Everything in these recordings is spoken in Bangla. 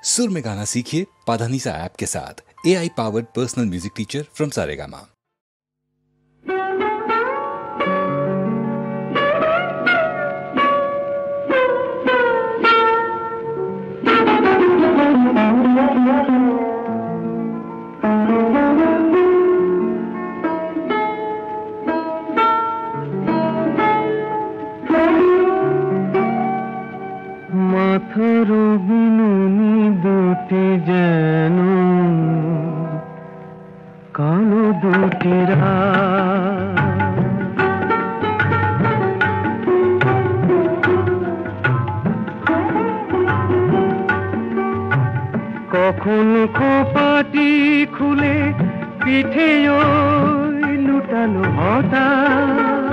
सुर में गाना सीखिए पाधानीसा ऐप के साथ। AI powered personal music teacher from Saregama. মাথার বিনুনি দুটি যেন কালো দুটি কখন খোপাটি খুলে পিঠে ওই লুটালো হঠাৎ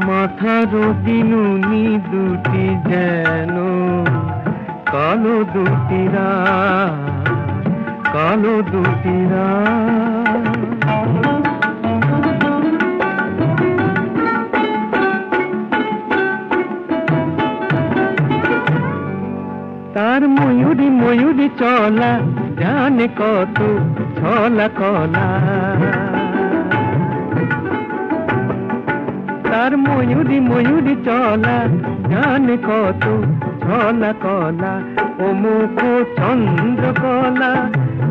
মাথার বিনুনি দুটি যেন কালো দুটি কালো দুটি তার ময়ূরী ময়ূরী চলা জানে কত ছলা কলা তার ময়ূরী ময়ূরী চলা জানে কত ছলা কলা ও মুখ চন্দ্রকলা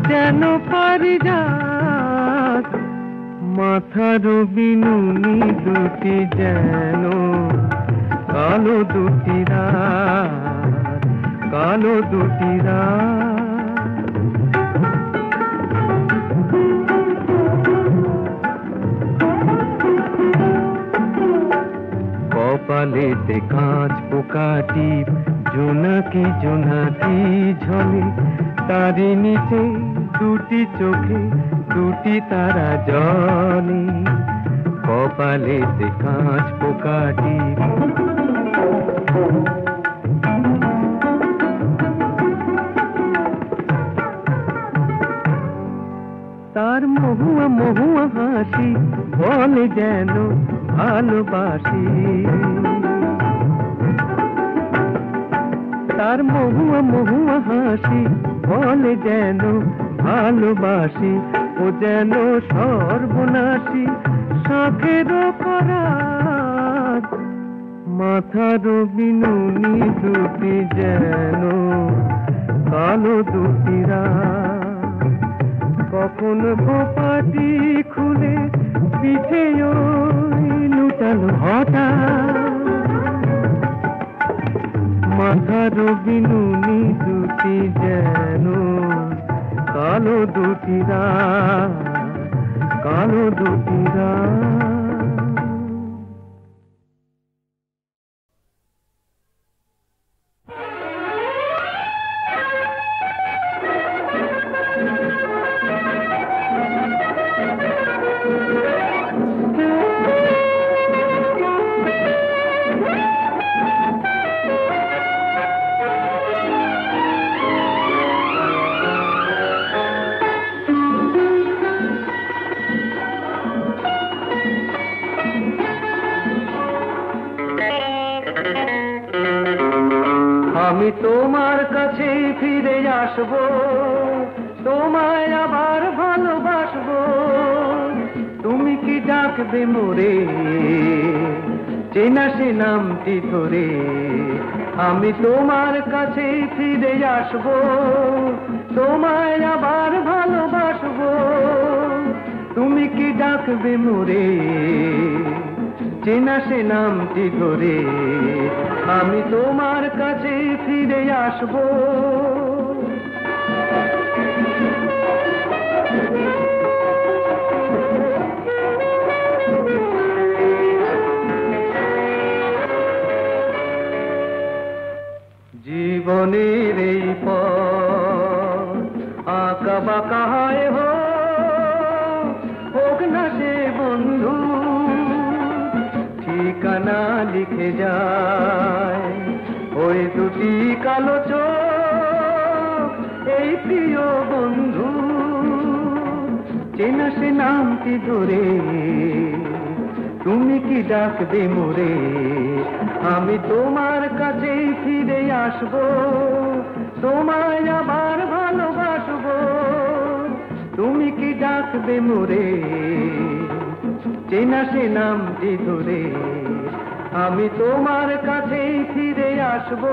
যেন পারিজাত মাথার বিনুনি দুটি যেন কালো দুটি কালো দুটি কপালেতে কাঁচ পোকাটি জোনাকি জোনাকি ঝলে তারি নিচে দুটি চোখে দুটি তারা জলে কপালেতে কাঁচ পোকাটি তার মহুয়া মহুয়া হাসি বলে যেন ভালোবাসি তার মহুয়া মহুয়া হাসি বলে যেন ভালোবাসি ও যেন সর্বনাশী শখের করাত মাথার বিনুনি দুটি যেন কালো দুটি কখন গোপাটি খুলে পিঠে লুটালো হঠাৎ মাথার বিনুনি দুটি যেন কালো দুটি কালো দুটি আমি তোমার কাছে ফিরে আসবো তোমায় আবার ভালোবাসবো তুমি কি ডাকবে মোরে চেনা সে নামটি ধরে আমি তোমার কাছে ফিরে আসবো তোমায় আবার ভালোবাসবো তুমি কি ডাকবে মোরে চেনা সে নামটি ধরে আমি তোমার কাছে ফিরে আসবো জীবনের এই পথ আঁকা বাঁকা হয় হোক না সে বন্ধু ঠিকানা লিখে যায় ওই দুটি কালো চোখ এই প্রিয় বন্ধু চেনা সে নামটি ধরে তুমি কি ডাকবে মোরে আমি তোমার কাছে আসবো, তোমায় আবার ভালোবাসবো। তুমি কি ডাকবে মোরে, চেনা সে নামটি ধরে, আমি তোমার কাছেই ফিরে আসবো।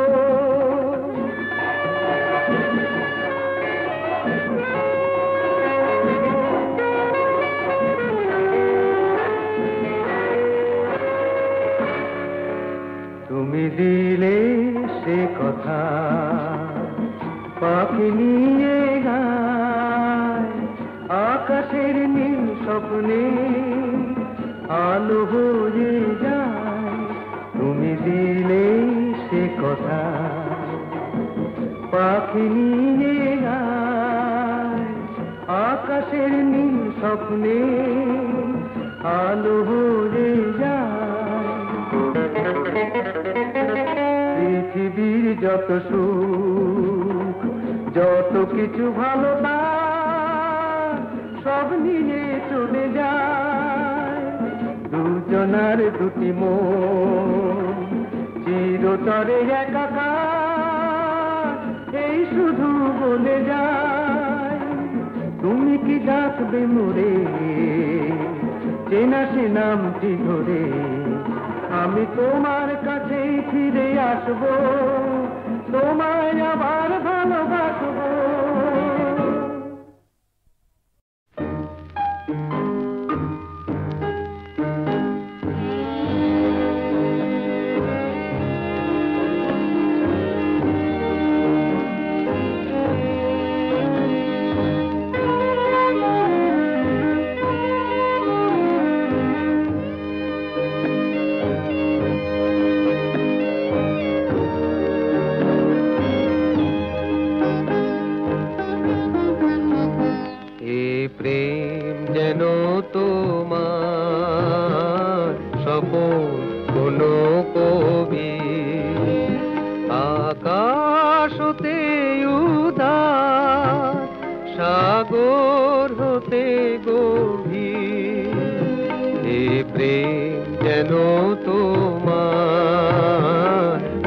তুমি দিলে সে কথা, পাখি নিয়ে গায় আকাশের নীল স্বপ্নে, আলো হয়ে যায়। তুমি দিলে সে কথা, পাখি নিয়ে গায় আকাশের নীল স্বপ্নে, আলো হয়ে যায়। পৃথিবীর যত সুখ, যত কিছু ভালো সব নিয়ে চলে যায়। দুজনার দুটি মন চিরতরে একাকার, এই শুধু বলে যায়। তুমি কি ডাকবে মোরে, চেনা সে নামটি ধরে, আমি তোমার কাছেই ফিরে আসবো, তোমায় আবার ভালোবাসবো। প্রেম যেন তোমার সপন কোন কবি, আকাশ হতে উদার, সাগর হতে গভীর। এ প্রেম যেন তোমার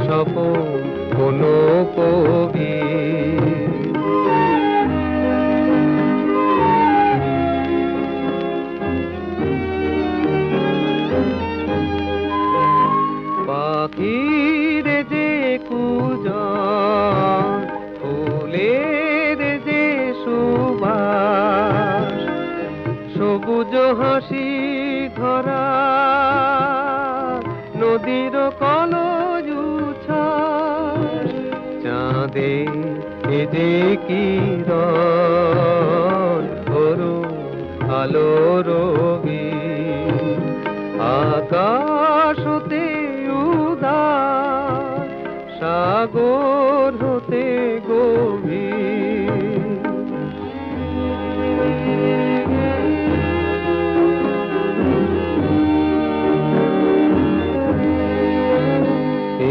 সপন কোন কবি, পাখির যে কুজন, ফুলের যে সুবাস, সবুজ হাসি ধরা নদীর কলজুচ্ছ্বাস, চাঁদে যে কিরণ অরুণ আলো রবি, আকাশ হতে উদার, সাগর হতে গভীর।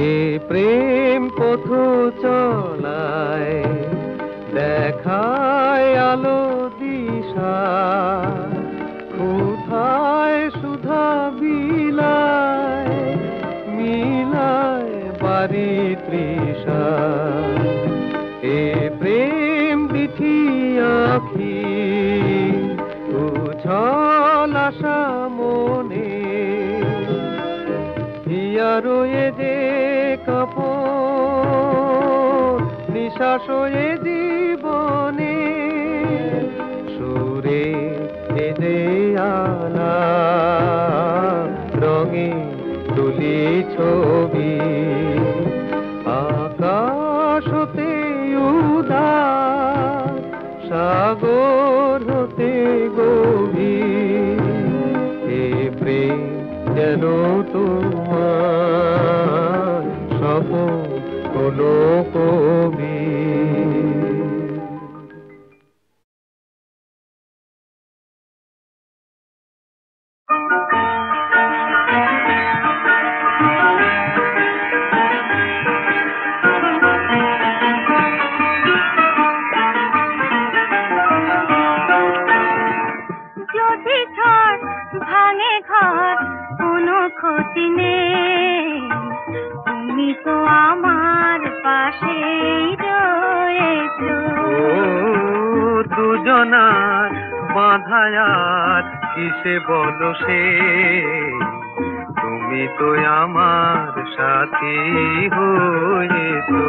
এ প্রেম পথ চলায়, দেখায় আলো দিশা, কোথায় সুধা বিলায়, মিলায় বাড়ি তৃষা। এ প্রেম দিঠি আখি, উছল আশা মনে, হিয়ারো এ যে কাপড়, নিঃশ্বাস এ জীবনে, সুরে এ যে আলা, রঙে তুলি ছবি, আকাশ হতে উদার, সাগর হতে গভীর। এ প্রেম যেন তোমার সপন কোন কবি। যদি ঝড় ভাঙে ঘর, কোনো ক্ষতি নেই, তুমি তো আমার পাশেই রয়েছো। দুজনার বাঁধায়ার কিসে বলো সে, তুমি তো আমার সাথী হয়েছো।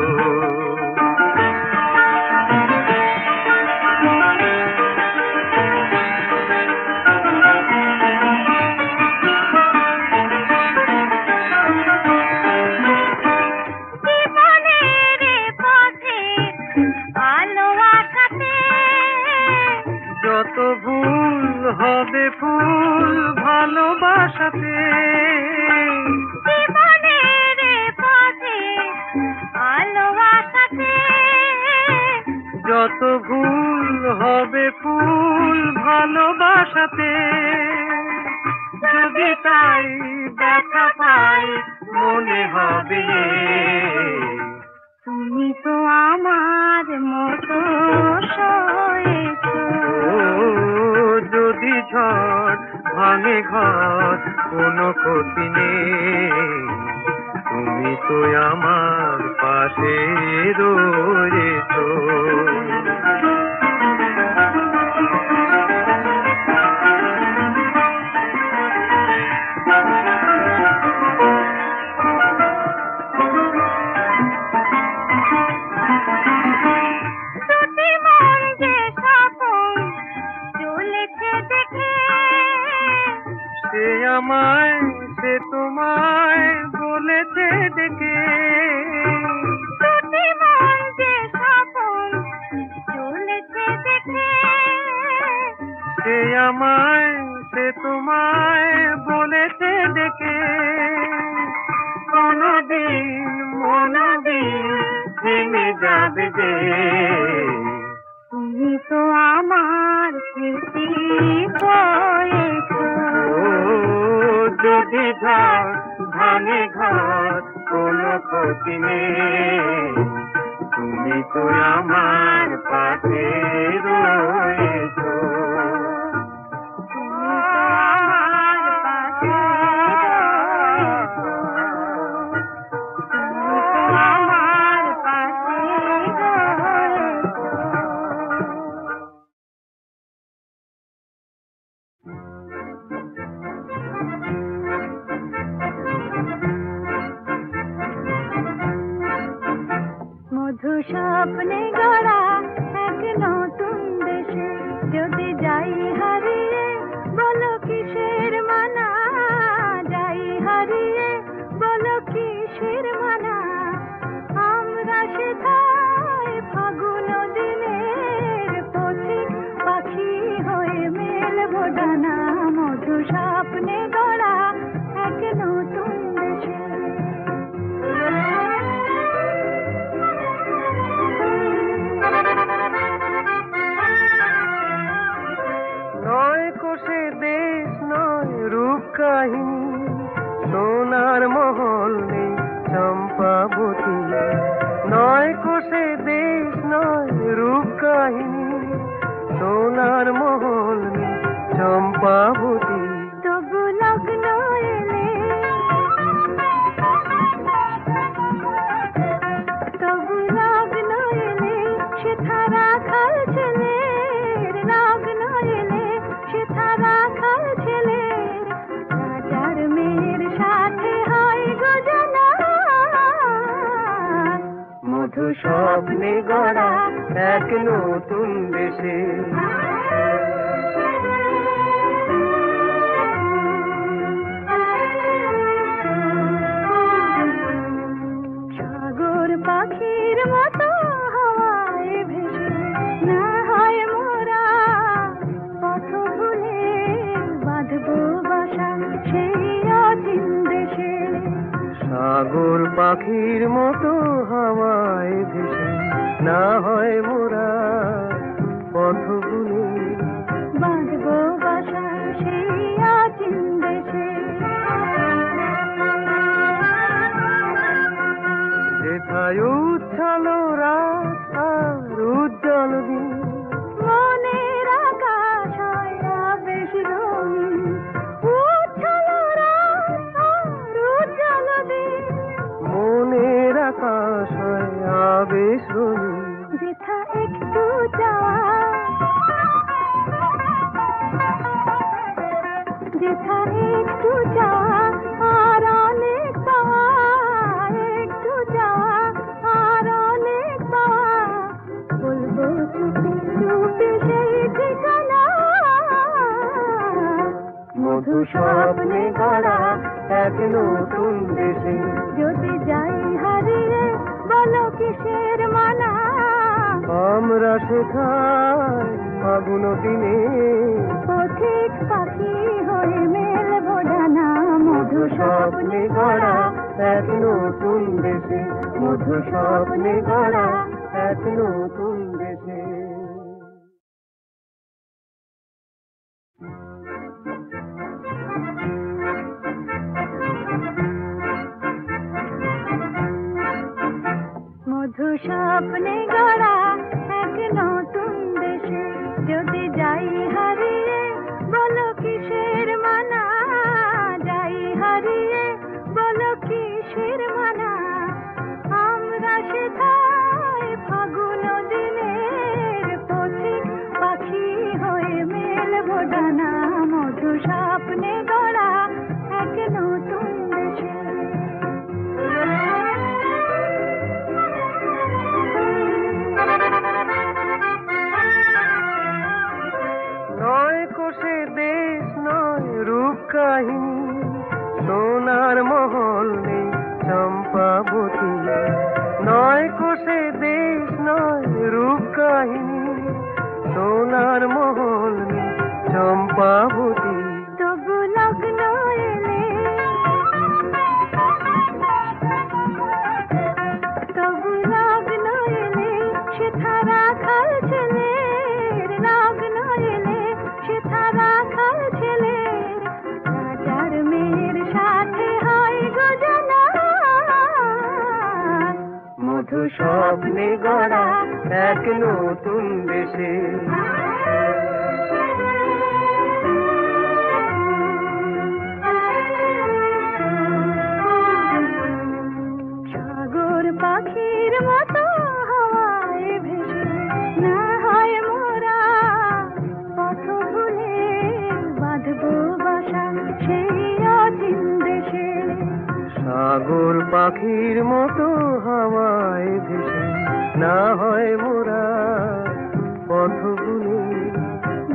যত ভুল হবে ফুল ভালোবাসাতে, জীবনের পথে আলো আসাতে, যত ভুল হবে ফুল ভালোবাসাতে, যদি তাই দেখা পাই মনে হবে তুমি তো আমার মতো সয়েছো। যদি ঝড় ভাঙে ঘর কোনো ক্ষতি নেই, তুমি তো আমার পাশে রয়েছো। সে আমায় সে তোমায় বলেছে ডেকে, মন যে স্বপন চলেছে দেখে, সে আমায় সে তোমায় বলেছে ডেকে, কোনদিন মনদিন থেমে যাবে যে, তুমি তো আমার স্মৃতি হয়েছো। যদি ঝড় ভাঙে ঘর কোনো ক্ষতি নেই, তুমি তো আমার পাশে রয়েছো। মধু স্বপ্নে গড়া এক নতুন দেশে যদি যাই হারিয়ে, বলো কিসের মানা, যাই হারিয়ে বলো কিসের মানা, আমরা সেথায় ফাগুন দিনের পথিক পাখি হয়ে মেলবো ডানা। মধু স্বপ্নে গড়া এক নতুন দেশে। নয় কোষে দেশ নয় রূপ কাহিনী, সোনার মহল নেই চম্পাবতী। নয় কোষে দেশ নয় রূপ কাহিনী, সোনার মহল নেই চম্পাবতী। তবু লগ্ন এলে, তবু লগ্ন এলে সেথা রাখাল ছেলের, লগ্ন এলে সেথা রাখাল ছেলের, রাজার মেয়ের সাথে হয় গোজনা। মধু স্বপ্নে গড়া এক নতুন দেশে। সাগর পাখির মতো হাওয়ায় ভেসে না হয় মোরা পথ ভুলে বাঁধবো বাসা সেই অচিন দেশে। সাগর পাখির মতো হাওয়ায় ভেসে না হয় মোরা পথ ভুলে বাঁধবো বাসা সেই অচিন দেশে। যেথায় উচ্ছল রাত আর উজ্জ্বল দিন, মনের আকাশ হয় বেশ রঙিন, উচ্ছল রাত আর উজ্জ্বল দিন, মনের আকাশ হয় স্বপ্নে গড়া এক নতুন দেশে। যদি যাই হারিয়ে বলো কিসের মানা, আমরা শেখাই ফাগুন দিনে পথিক পাখি হয়ে মেলবো ডানা। মধু স্বপ্নে গড়া এক নতুন দেশে, মধু স্বপ্নে গড়া এক নতুন দেশে। মধু স্বপ্নে গড়া এক নতুন দেশে, যদি যাই হারিয়ে বলো কিসের মানা, যাই হারিয়ে বলো কিসের মানা। আমরা শেখাই ফাগুন দিনের পথিক পাখি হয়ে মেলবো ডানা। মধু স্বপ্নে গড়া এক নতুন দেশে। নয় কোষে দেশ নয় রূপ কাহিনী, সোনার মহল নেই চম্পাবতী। নয় কোষে দেশ নয় রূপ কাহিনী, সোনার মহল নেই চম্পাবতী। তবু লগ্ন এলে, তবু লগ্ন এলে সেথা রাখাল ছেলের, লগ্ন এলে সেথা রাখাল ছেলের। রাজার মেয়ের সাথে হয় গো জানা। মধু স্বপ্নে গড়া এক নতুন দেশে। সাগর পাখির মতো হাওয়ায় ভেসে না হয় মোরা পথ ভুলে বাঁধবো বাসা সেই অচিন দেশে। সাগর পাখির মতো হাওয়ায় ভেসে না হয় মোরা পথ ভুলে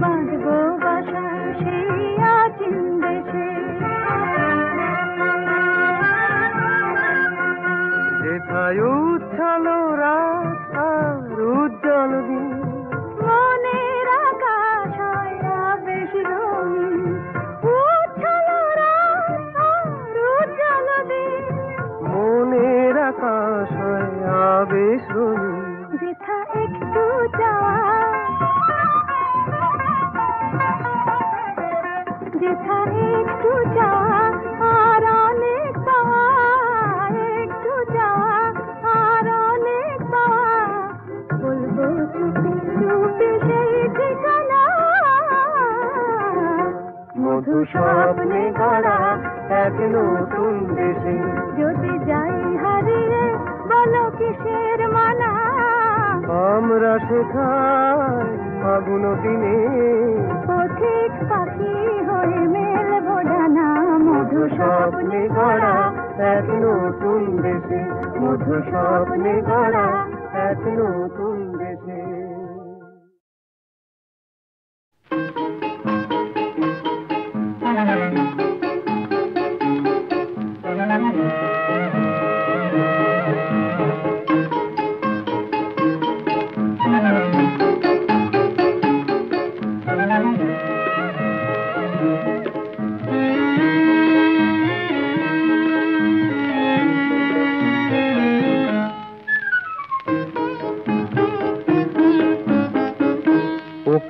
বাঁধবো বাসা সেই অচিন দেশে। যেথায় উচ্ছল রাত আর উজ্জ্বল দিন, মনের আকাশ হয় বেশ রঙিন, উচ্ছল রাত আর উজ্জ্বল দিন। মনের আকাশ হয় আবেশ রঙিন। যেথা একটু যাওয়া, যেথা একটু যাওয়া আর অনেক পাওয়া, একটু যাওয়া আর অনেক পাওয়া। বলবো চুপি চুপি সেই ঠিকানা। মধু স্বপ্নে গড়া এক নতুন দেশে। যদি যাই হারিয়ে বলো কিসের মানা, আমরা শেখাই ফাগুন দিনে পথিক পাখি হয়ে মেলবো ডানা। মধু স্বপ্নে গড়া এক নতুন দেশে, মধু স্বপ্নে গড়া এক নতুন দেশে।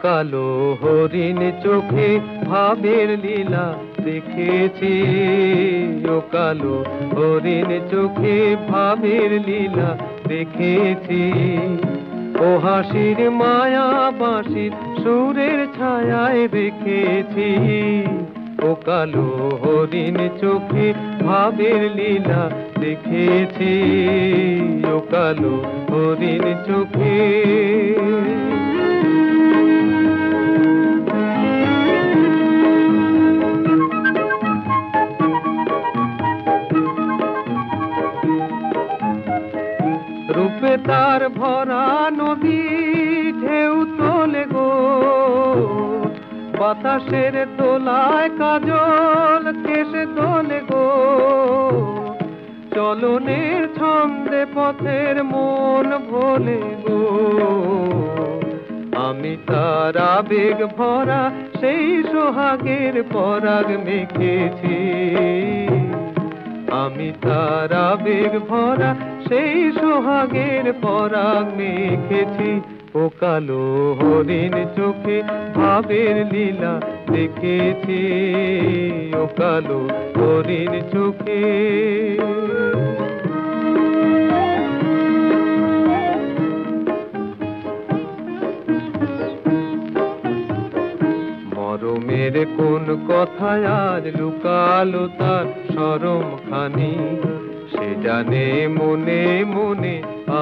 কালো হরিণ চোখে ভাবের লীলা দেখেছি, ও কালো হরিণ চোখে ভাবের লীলা দেখেছি। ও হাসির মায়া বাঁশির সুরের ছায়ায় দেখেছি। ও কালো হরিণ চোখে ভাবের লীলা দেখেছি, ও কালো হরিণ চোখে। রূপে তার ভরা নদী ঢেউ তোলে গো, বাতাসের দোলায় কাজল কেসে তোলে গো, চলনের ছন্দে পথের মন ভোলে গো। আমি তার আবেগ ভরা সেই সোহাগের পরাগ মেখেছি, আমি তার আবেগ ভরা সেই সোহাগের পরাগ মেখেছি। ও কালো হরিণ চোখে ভাবের লীলা দেখেছি, ও কালো হরিণ চোখে। মরমের কোন কথায় আজ লুকালো তার শরম খানি, সে জানে মনে মনে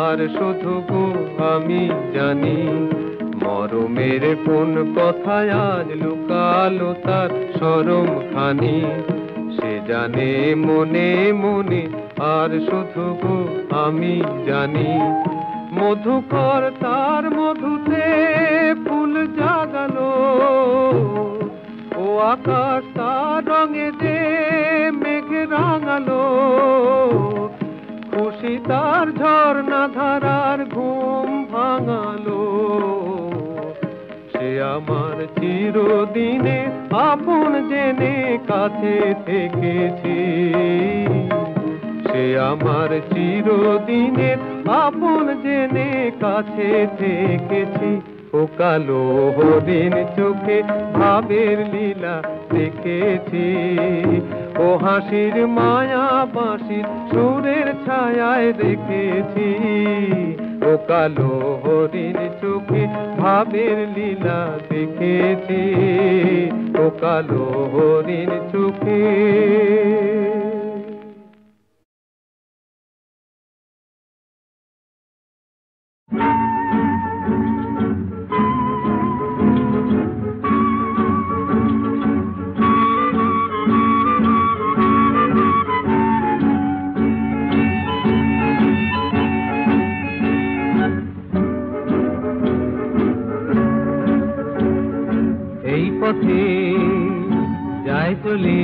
আর শুধু গো আমি জানি। মরমের কোন কথায় আজ লুকালো তার শরম খানি, সে জানে মনে মনে আর শুধু গো আমি জানি। মধুকর তার মধুতে ফুল জাগালো, ও আকাশ তার রঙে যে মেঘ রাঙালো। খুশি তার ঝর্ণা ধারার ঘুম ভাঙালো, সে আমার চিরদিনে আপন জেনে কাছে থেকেছি, সে আমার চিরদিনের আপন জেনে কাছে থেকেছি। ও কালো হরিণ চোখে ভাবের লীলা দেখেছি, ও হাসির মায়া বাঁশির সুরের ছায়ায় দেখেছি। ও কালো হরিণ চোখে ভাবের লীলা দেখেছি, ও কালো হরিণ চোখে। এই পথে যায় চলে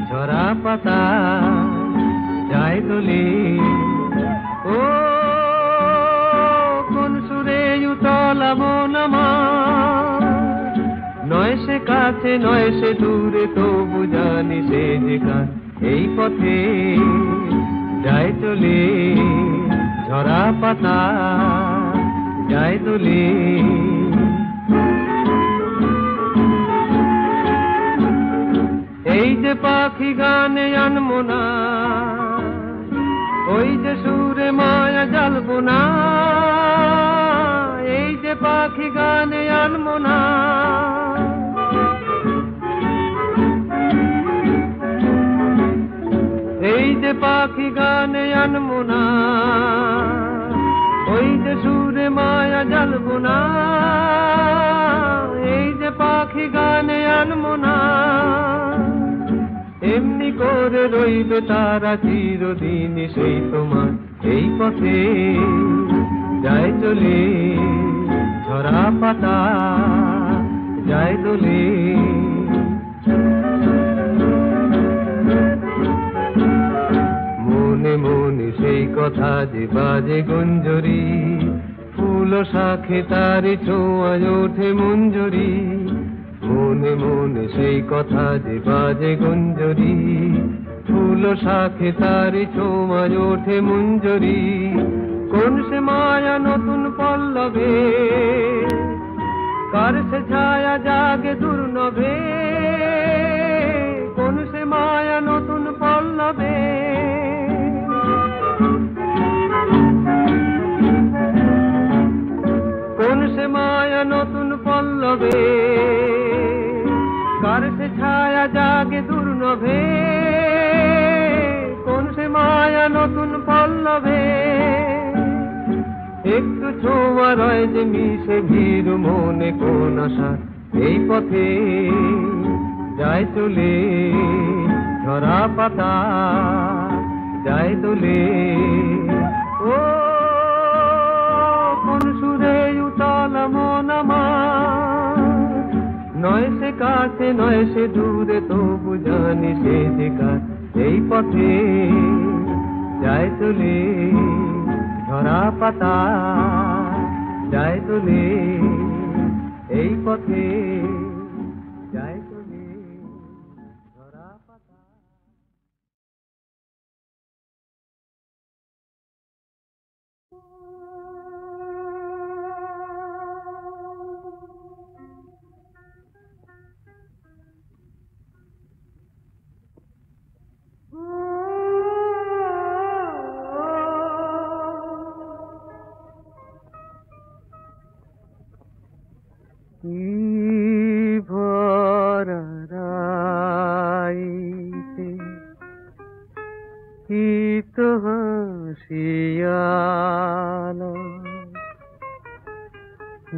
ঝরা পাতা, যায় চলে ও কোন সুরে উতলা মন আমার। নয় সে কাছে নয় সে দূরে তবু জানি সে যেখান। এই পথে যায় চলে ঝরা পাতা, যায় চলে এই যে পাখি গানে আনবো না, ওই যে সুরে মায়া জ্বালবো না। এই যে পাখি গানে আনবো না, এই যে পাখি গানে আনবো না। ওই যে সুরে মায়া জ্বালবো না, এই যে পাখি গানে আনবো না। এমনি করে রইবে তারা চিরদিন সেই তোমার। এই পথে যায় চলে ঝরা পাতা, যায় দোলে মনে মনে সেই কথা যে বাজে গুঞ্জরি। ফুল শাখে তারি ছোঁয়ায় ওঠে মঞ্জরি, মনে মনে সেই কথা যে বাজে গুঞ্জরি। ফুল শাখে তারি ছোঁয়ায় ওঠে মঞ্জরি। কোন সে মায়া নতুন পল্লবে, কার সে ছায়া জাগে দুর্নবে। কোন সে মায়া নতুন পল্লবে, কোন সে মায়া নতুন পল্লবে। কার সে ছায়া জাগে দুর্নভে, কোন সে মায়া নতুন পল্লবে। একটু ছোঁয়া রয় যে মিশে ভিড় মনে কোন আশা। এই পথে যায় চলে ঝরা পাতা, যায় দোলে ও কোন সুরে উতলা মন আমার। নয় কাছে নয় সে দূরে, তবু জানি সে যে কার। এই পথে যায় চলে ঝরা পাতা, যায় চলে এই পথে যায় চলে ঝরা পাতা।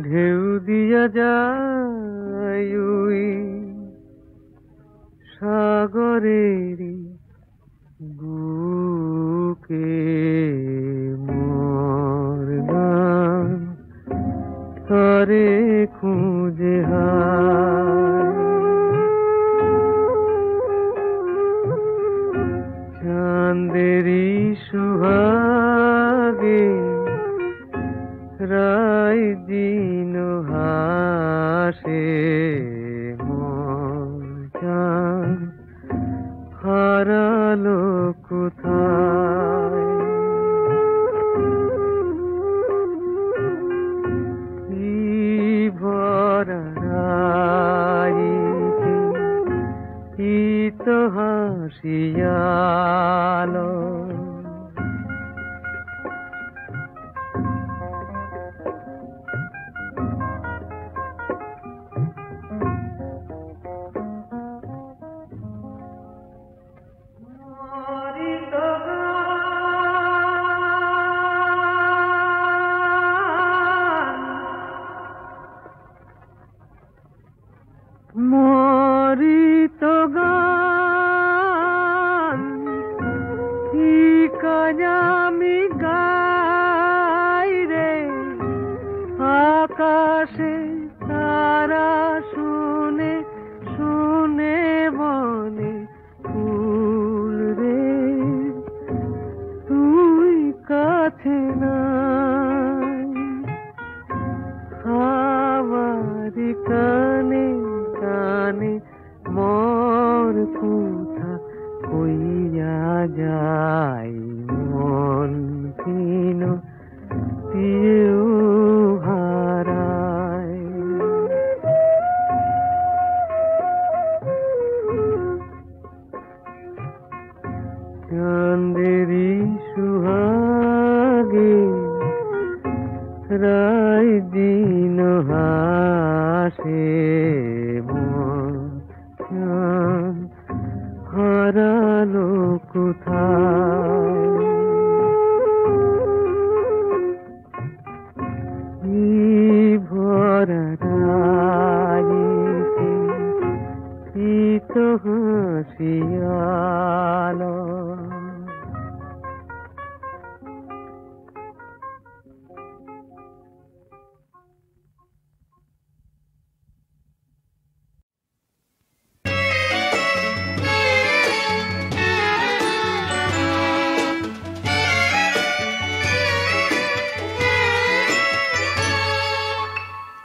ঢেউ দিয়া যায় সাগরের বুকে, মোর গান তরে খুঁজে হায়। চাঁদেরি সুহাগে রাই দিন হাসে, মোর জান হারালো কোথায়। কি ভরা রাইতে কি তো হাসিয়ালো, মরিত গান ঠিক আমি গাই রে, আকাশে তারা শুনে শুনে বনে ফুল রে, তুই কাছে নাই হাওয়ারি কানে কানে মোর কথা কইয়া যাই, মন কিন দিয়েও হারায়। চাঁদেরি সুহাগে রাই দিন হাসে, মন হারালো কোথায়। ভরা রাইতে কি তো হাসিয়ালো,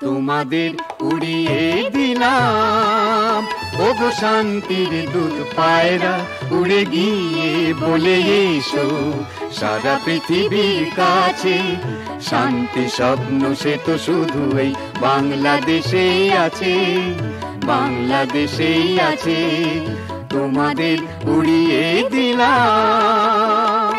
তোমাদের উড়িয়ে দিলাম ওগো শান্তির দূত পায়রা, উড়ে গিয়ে বলে এসো সারা পৃথিবীর কাছে, শান্তি স্বপ্ন সে তো শুধু এই বাংলাদেশেই আছে, বাংলাদেশেই আছে। তোমাদের উড়িয়ে দিলাম।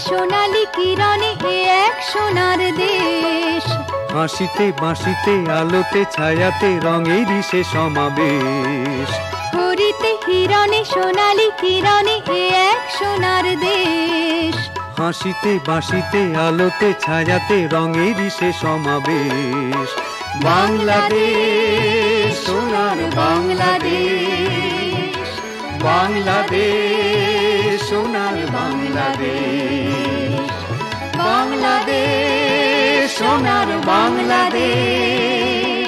সোনালি কিরণে এ এক সোনার দেশ, হাসিতে বাঁশিতে আলোতে ছায়াতে রঙেরই সে সমাবেশ। হরিতে হিরণে সোনালি কিরণে এ এক সোনার দেশ, হাসিতে বাঁশিতে আলোতে ছায়াতে রঙেরই সে সমাবেশ। বাংলাদেশ সোনার বাংলাদেশ, বাংলাদেশ সোনার বাংলাদেশ, বাংলাদেশ সোনার বাংলাদেশ,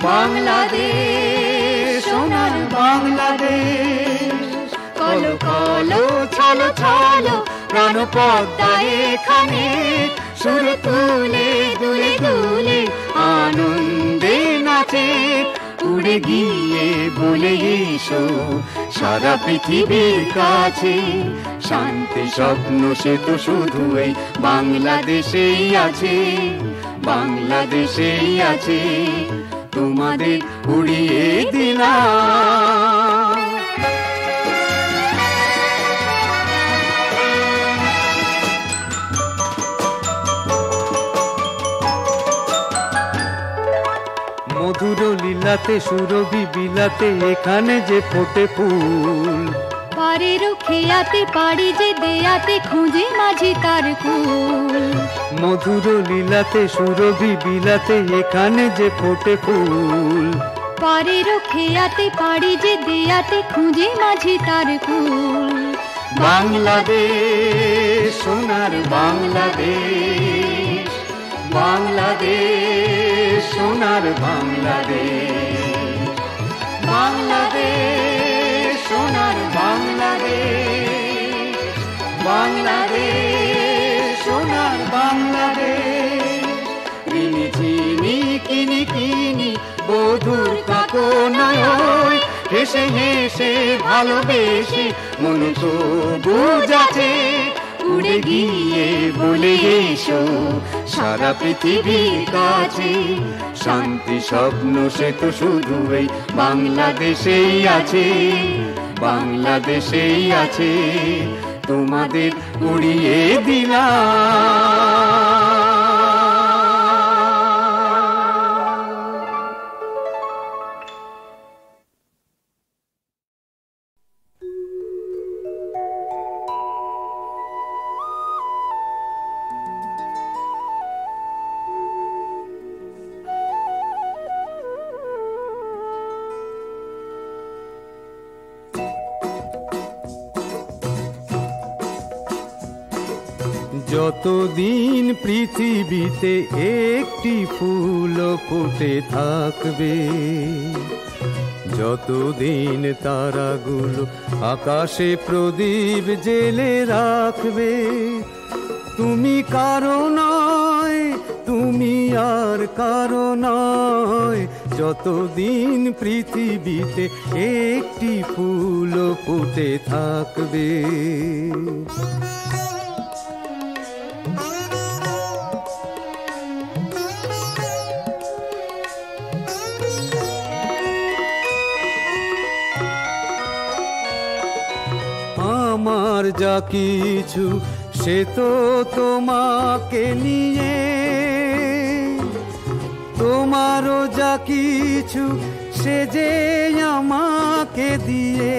বাংলাদেশ সোনার বাংলাদেশ। কলো কলো ছলো ছলো প্রাণ পদ্মা এখানে, সুর তুলে দুলে দুলে আনন্দে নাচে। উড়ে গিয়ে বলে এসো সারা পৃথিবীর কাছে, শান্তি স্বপ্ন সে তো শুধু এই বাংলাদেশেই আছে, বাংলাদেশেই আছে। তোমাদের উড়িয়ে দিলাম। মধুর লীলাতে সুরভি বিলাতে এখানে যে ফোটে ফুল, পারের খেয়াতে পারি যে দেয়াতে খুঁজে মাঝি তার কুল। মধুর লীলাতে সুরভি বিলাতে এখানে যে ফোটে ফুল, পারের খেয়াতে পারি যে দেয়াতে খুঁজে মাঝি তার কুল। বাংলাদেশ সোনার বাংলাদেশ, বাংলাদেশ সোনার বাংলাদেশ, বাংলাদেশ সোনার বাংলাদেশ, বাংলাদেশ সোনার বাংলাদেশ। ঋণী চিনি কিনি কিনি বধুর কাকনায়, হেসে হেসে ভালোবেসে মন তো বুঝাছে। উড়ে গিয়ে বলে এসো সারা পৃথিবীর কাছে, শান্তি স্বপ্ন সে তো শুধু এই বাংলাদেশেই আছে, বাংলাদেশেই আছে। তোমাদের উড়িয়ে দিলাম। যতদিন পৃথিবীতে একটি ফুল ফুটে থাকবে, যতদিন তারাগুলো আকাশে প্রদীপ জেলে রাখবে, তুমি কারো নয়, তুমি আর কারো নয়। যতদিন পৃথিবীতে একটি ফুল ফুটে থাকবে। আমার যা কিছু সে তো তোমাকে নিয়ে, তোমারও যা কিছু সে যে আমাকে দিয়ে।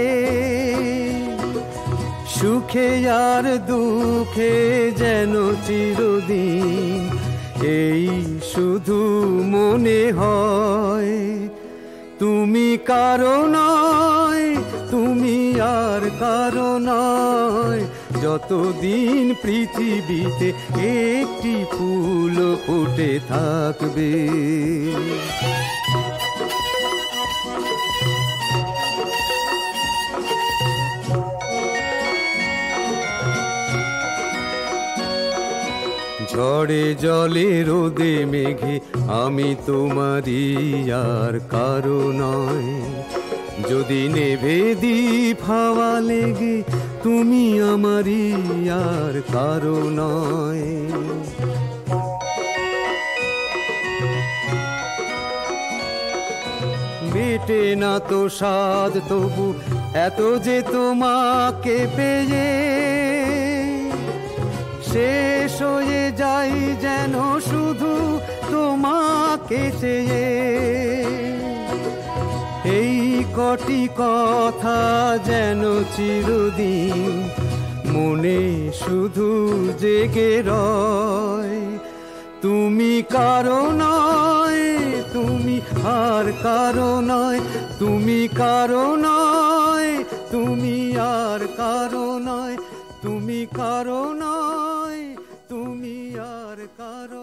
সুখে আর দুঃখে যেন চিরদিন এই শুধু মনে হয়, তুমি কারো নয়, তুমি আর কারো নয়। যতদিন পৃথিবীতে একটি ফুল ফুটে থাকবে। ঝড়ে জলে রোদে মেঘে আমি তোমারই আর কারো নয়। যদি নেভে দীপ হাওয়া লেগে তুমি আমারই আর কারো নয়। মেটে না তো স্বাদ তবু এত যে তোমাকে পেয়ে, শেষ হয়ে যাই যেন শুধু তোমাকে চেয়ে। এই কটি কথা যেন চিরদিন মনে শুধু জেগে রয়। তুমি কারো নয়, তুমি আর কারো নয়, তুমি কারো নয়, তুমি আর কারো নয়, তুমি কারো নয়, তুমি আর কারো